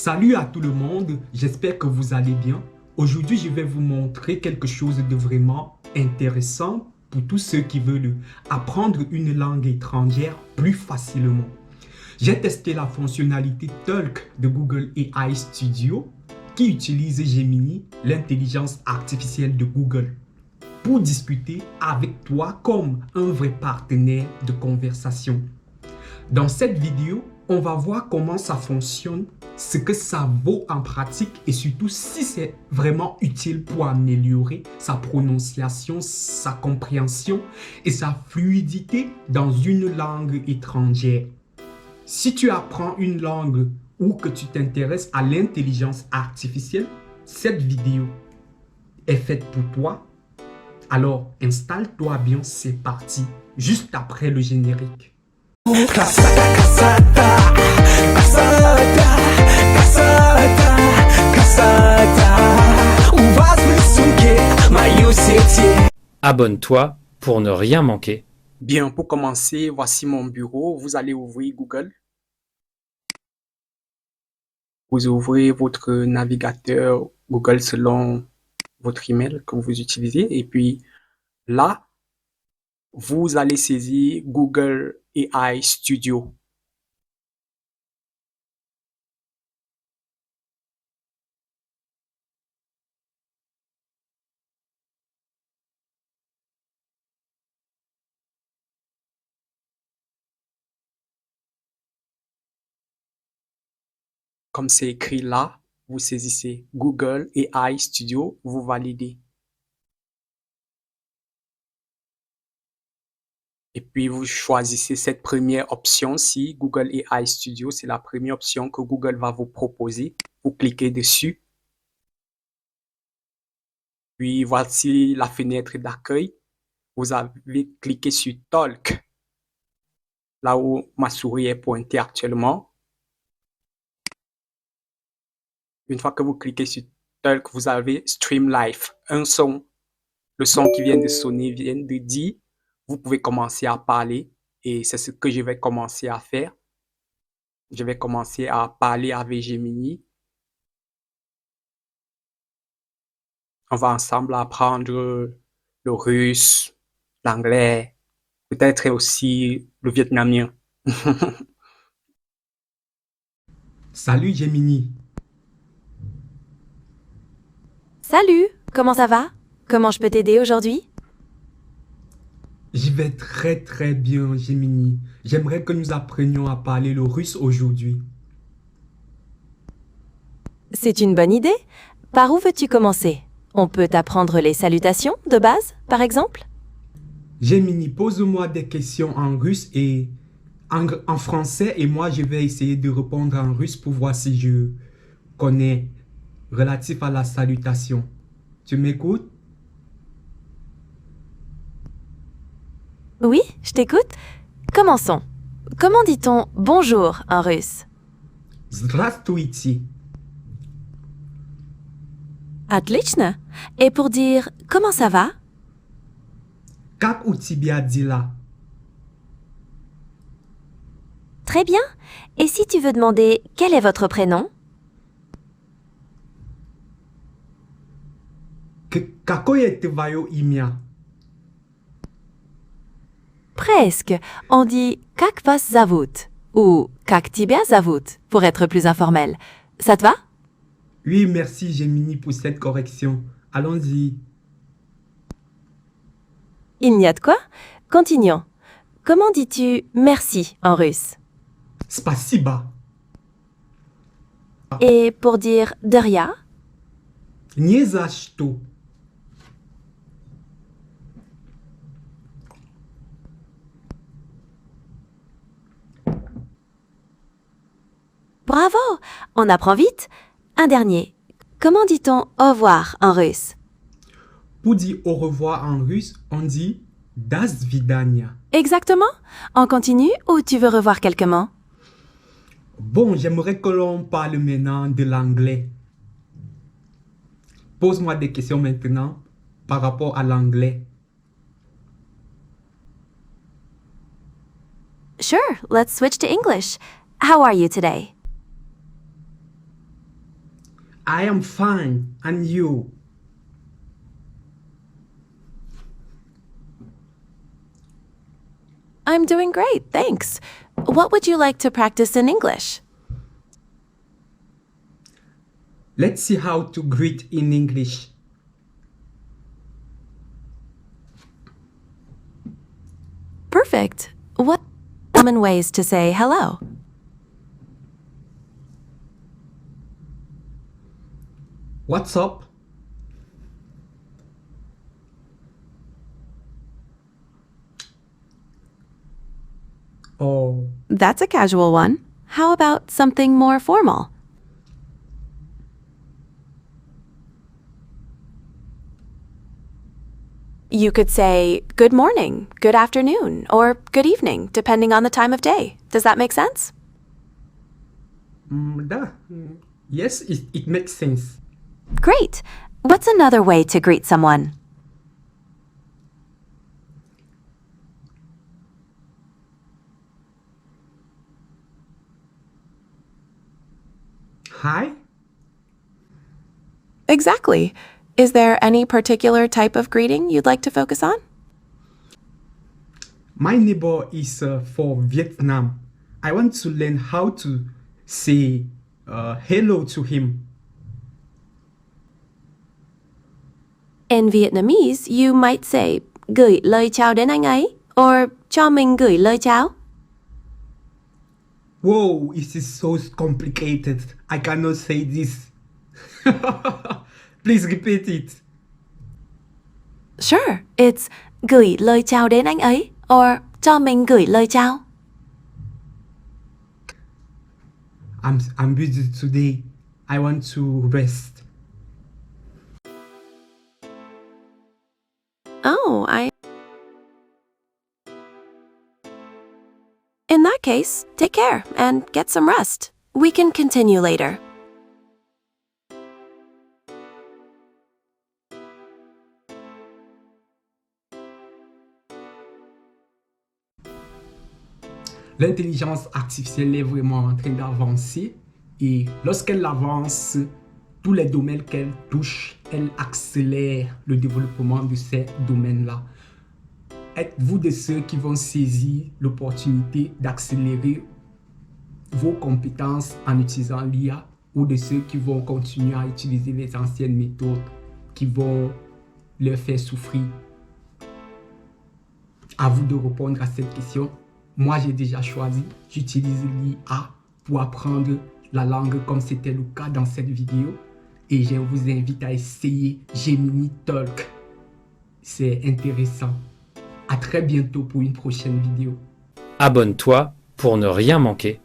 Salut à tout le monde, j'espère que vous allez bien. Aujourd'hui, je vais vous montrer quelque chose de vraiment intéressant pour tous ceux qui veulent apprendre une langue étrangère plus facilement. J'ai testé la fonctionnalité Talk de Google AI Studio qui utilise Gemini, l'intelligence artificielle de Google, pour discuter avec toi comme un vrai partenaire de conversation. Dans cette vidéo, on va voir comment ça fonctionne, ce que ça vaut en pratique et surtout si c'est vraiment utile pour améliorer sa prononciation, sa compréhension et sa fluidité dans une langue étrangère. Si tu apprends une langue ou que tu t'intéresses à l'intelligence artificielle, cette vidéo est faite pour toi. Alors installe-toi bien, c'est parti, juste après le générique. Красота, красота, красота, красота, красота. У вас в рисунке мою сети. Abonne-toi pour ne rien manquer. Bien, pour commencer, voici mon bureau. Vous allez ouvrir Google. Vous ouvrez votre navigateur Google selon votre email que vous utilisez. Et puis là, vous allez saisir Google AI Studio. Comme c'est écrit là, vous saisissez Google AI Studio, vous validez. Et puis, vous choisissez cette première option-ci, Google AI Studio. C'est la première option que Google va vous proposer. Vous cliquez dessus. Puis, voici la fenêtre d'accueil. Vous avez cliqué sur Talk, là où ma souris est pointée actuellement. Une fois que vous cliquez sur Talk, vous avez Stream Live, un son. Le son qui vient de sonner vient de dire, vous pouvez commencer à parler et c'est ce que je vais commencer à faire. Je vais commencer à parler avec Gemini. On va ensemble apprendre le russe, l'anglais, peut-être aussi le vietnamien. Salut Gemini. Salut, comment ça va? Comment je peux t'aider aujourd'hui? Je vais très bien Gemini. J'aimerais que nous apprenions à parler le russe aujourd'hui. C'est une bonne idée. Par où veux-tu commencer? On peut apprendre les salutations de base, par exemple? Gemini, pose-moi des questions en russe et en français et moi je vais essayer de répondre en russe pour voir si je connais relatif à la salutation. Tu m'écoutes? Oui, je t'écoute. Commençons. Comment dit-on bonjour en russe? Здравствуйте. Отлично. Et pour dire comment ça va? Как у тебя дела? Très bien. Et si tu veux demander quel est votre prénom? Какое твое имя? Presque. On dit как вас зовут ou как тебя зовут pour être plus informel. Ça te va? Oui, merci Gemini pour cette correction. Allons-y. Il n'y a de quoi. Continuons. Comment dis-tu merci en russe? Спасибо. Et pour dire de rien? Не за что. Bravo! On apprend vite. Un dernier. Comment dit-on au revoir en russe? Pour dire au revoir en russe, on dit До свидания. Exactement. On continue ou tu veux revoir quelques mots? Bon, j'aimerais que l'on parle maintenant de l'anglais. Pose-moi des questions maintenant par rapport à l'anglais. Sure, let's switch to English. How are you today? I am fine. And you? I'm doing great, thanks. What would you like to practice in English? Let's see how to greet in English. Perfect. What are common ways to say hello? What's up? Oh, That's a casual one. How about something more formal? You could say good morning, good afternoon, or good evening, depending on the time of day. Does that make sense? yes, it makes sense. Great. What's another way to greet someone? Hi? Exactly. Is there any particular type of greeting you'd like to focus on? My neighbor is for Vietnam. I want to learn how to say hello to him. In Vietnamese, you might say gửi lời chào đến anh ấy or cho mình gửi lời chào. Whoa, it is so complicated. I cannot say this. Please repeat it. Sure, it's gửi lời chào đến anh ấy or cho mình gửi lời chào. I'm busy today. I want to rest. Oh, In that case, take care and get some rest. We can continue later. L'intelligence artificielle est vraiment en train d'avancer et lorsqu'elle avance, tous les domaines qu'elle touche, elle accélère le développement de ces domaines-là. Êtes-vous de ceux qui vont saisir l'opportunité d'accélérer vos compétences en utilisant l'IA ou de ceux qui vont continuer à utiliser les anciennes méthodes qui vont leur faire souffrir? À vous de répondre à cette question. Moi, j'ai déjà choisi, j'utilise l'IA pour apprendre la langue comme c'était le cas dans cette vidéo. Et je vous invite à essayer Gemini Talk. C'est intéressant. À très bientôt pour une prochaine vidéo. Abonne-toi pour ne rien manquer.